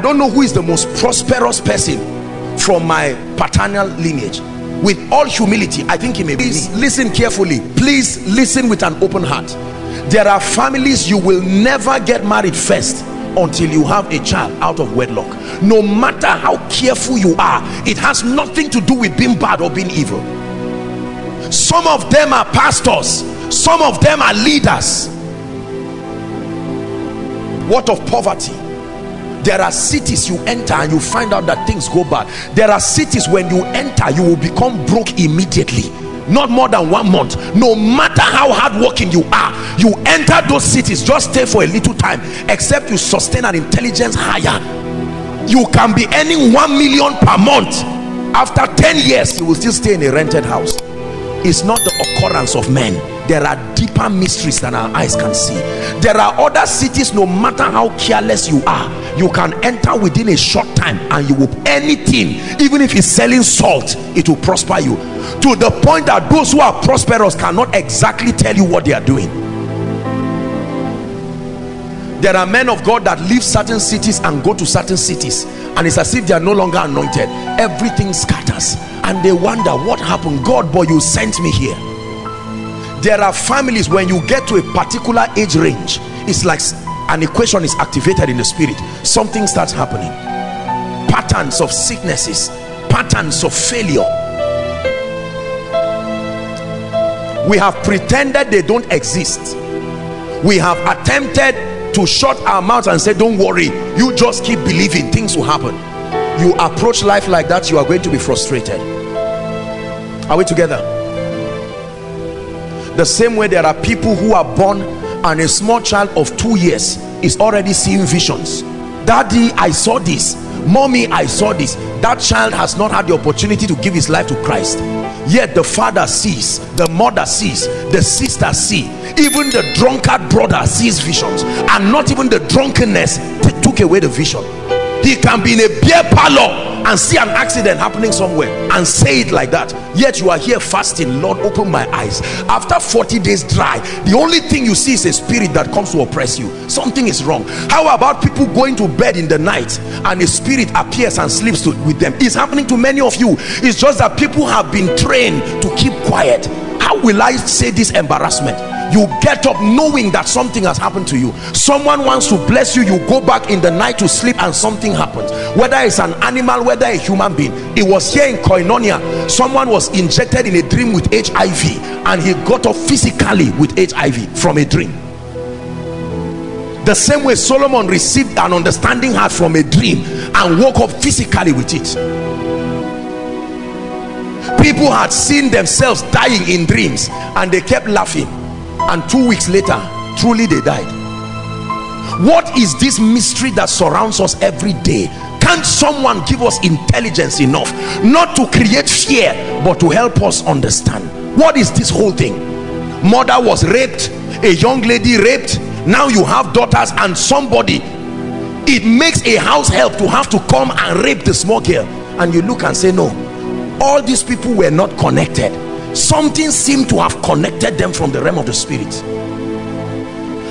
don't know who is the most prosperous person from my paternal lineage. With all humility, I think he may be. Please listen carefully. Please listen with an open heart. There are families you will never get married first until you have a child out of wedlock. No matter how careful you are, it has nothing to do with being bad or being evil. Some of them are pastors, some of them are leaders. What of poverty? There are cities you enter and you find out that things go bad. There are cities when you enter you will become broke immediately, not more than 1 month. No matter how hardworking you are, you enter those cities, just stay for a little time, except you sustain an intelligence higher. You can be earning 1 million per month. After 10 years you will still stay in a rented house. It's not the occurrence of men. There are deeper mysteries than our eyes can see. There are other cities, no matter how careless you are, you can enter within a short time and you will, anything, even if it's selling salt, it will prosper you, to the point that those who are prosperous cannot exactly tell you what they are doing. There are men of God that leave certain cities and go to certain cities, and it's as if they are no longer anointed. Everything scatters and they wonder what happened. God, but you sent me here. There are families, when you get to a particular age range, it's like an equation is activated in the spirit. Something starts happening. Patterns of sicknesses, patterns of failure. We have pretended they don't exist. We have attempted to shut our mouths and say, don't worry, you just keep believing, things will happen. You approach life like that, you are going to be frustrated. Are we together? The same way there are people who are born and a small child of 2 years is already seeing visions. Daddy, I saw this. Mommy, I saw this. That child has not had the opportunity to give his life to Christ, yet the father sees, the mother sees, the sister see, even the drunkard brother sees visions, and not even the drunkenness took away the vision. He can be in a beer parlor and see an accident happening somewhere and say it like that, yet you are here fasting. Lord, open my eyes. After 40 days dry, the only thing you see is a spirit that comes to oppress you. Something is wrong. How about people going to bed in the night and a spirit appears and sleeps with them? It's happening to many of you. It's just that people have been trained to keep quiet. How will I say this embarrassment? You get up knowing that something has happened to you. Someone wants to bless you, you go back in the night to sleep and something happens. Whether it's an animal, whether a human being. It was here in Koinonia, someone was injected in a dream with HIV and he got up physically with HIV from a dream. The same way Solomon received an understanding heart from a dream and woke up physically with it. People had seen themselves dying in dreams and they kept laughing, and 2 weeks later truly they died. What is this mystery that surrounds us every day? Can't someone give us intelligence enough not to create fear but to help us understand? What is this whole thing? Mother was raped, a young lady raped, now you have daughters and somebody, it makes a house help to have to come and rape the small girl, and you look and say, no, all these people were not connected. Something seemed to have connected them from the realm of the spirit.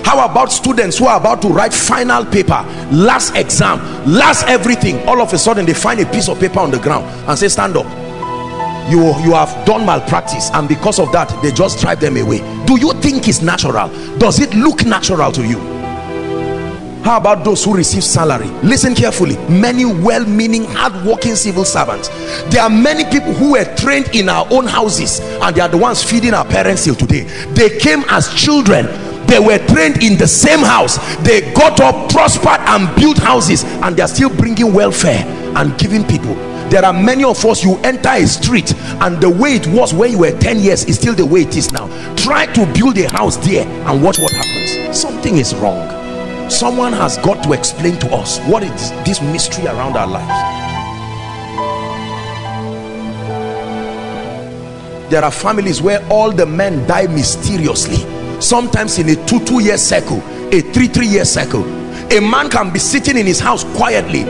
How about students who are about to write final paper, last exam, last everything, all of a sudden they find a piece of paper on the ground and say, stand up, you have done malpractice, and because of that they just drive them away. Do you think it's natural? Does it look natural to you? How about those who receive salary? Listen carefully. Many well-meaning, hard-working civil servants. There are many people who were trained in our own houses and they are the ones feeding our parents till today. They came as children, they were trained in the same house, they got up, prospered and built houses, and they are still bringing welfare and giving people. There are many of us, you enter a street and the way it was when you were 10 years is still the way it is now. Try to build a house there and watch what happens. Something is wrong. Someone has got to explain to us what is this mystery around our lives. There are families where all the men die mysteriously, sometimes in a 2-2 year cycle, a 3-3 year cycle. A man can be sitting in his house quietly.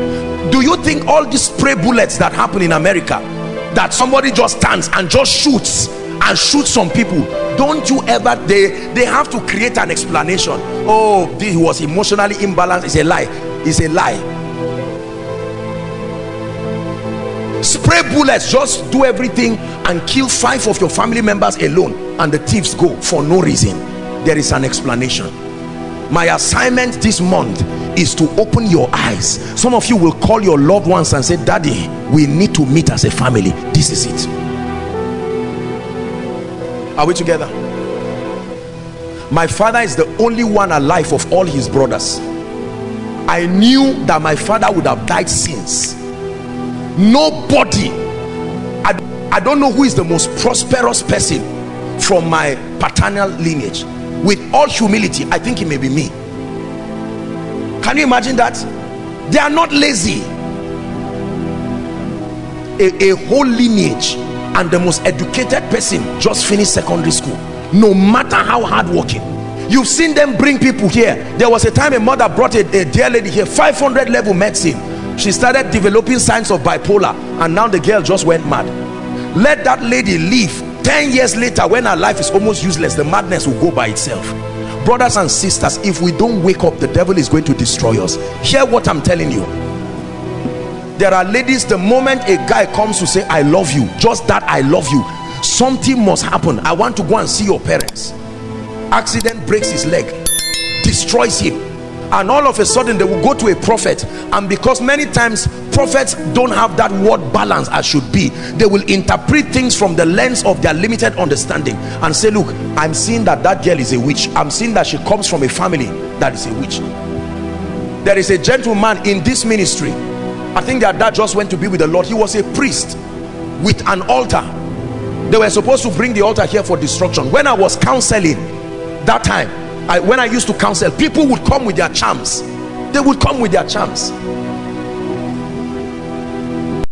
Do you think all these spray bullets that happen in America, that somebody just stands and just shoots and shoots some people, don't you ever, they have to create an explanation. Oh, he was emotionally imbalanced. It's a lie. It's a lie. spray bullets, just do everything and kill 5 of your family members alone, and the thieves go for no reason. There is an explanation. My assignment this month is to open your eyes. Some of you will call your loved ones and say, Daddy, we need to meet as a family. This is it. Are we together? My father is the only one alive of all his brothers. I knew that my father would have died since. Nobody, I don't know who is the most prosperous person from my paternal lineage. With all humility, I think it may be me. Can you imagine that? They are not lazy. A whole lineage, and the most educated person just finished secondary school, no matter how hardworking. You've seen them bring people here. There was a time a mother brought a dear lady here, 500 level medicine. She started developing signs of bipolar, and now the girl just went mad. Let that lady leave. 10 years later, when her life is almost useless, the madness will go by itself. Brothers and sisters, if we don't wake up, the devil is going to destroy us. Hear what I'm telling you. There are ladies, the moment a guy comes to say I love you, just that I love you, something must happen. I want to go and see your parents. Accident, breaks his leg, destroys him, and all of a sudden they will go to a prophet, and because many times prophets don't have that word balance as should be, they will interpret things from the lens of their limited understanding and say, look, I'm seeing that that girl is a witch. I'm seeing that she comes from a family that is a witch. There is a gentleman in this ministry, I think that dad just went to be with the Lord. He was a priest with an altar. They were supposed to bring the altar here for destruction. When I was counseling that time, when I used to counsel, people would come with their charms. They would come with their charms.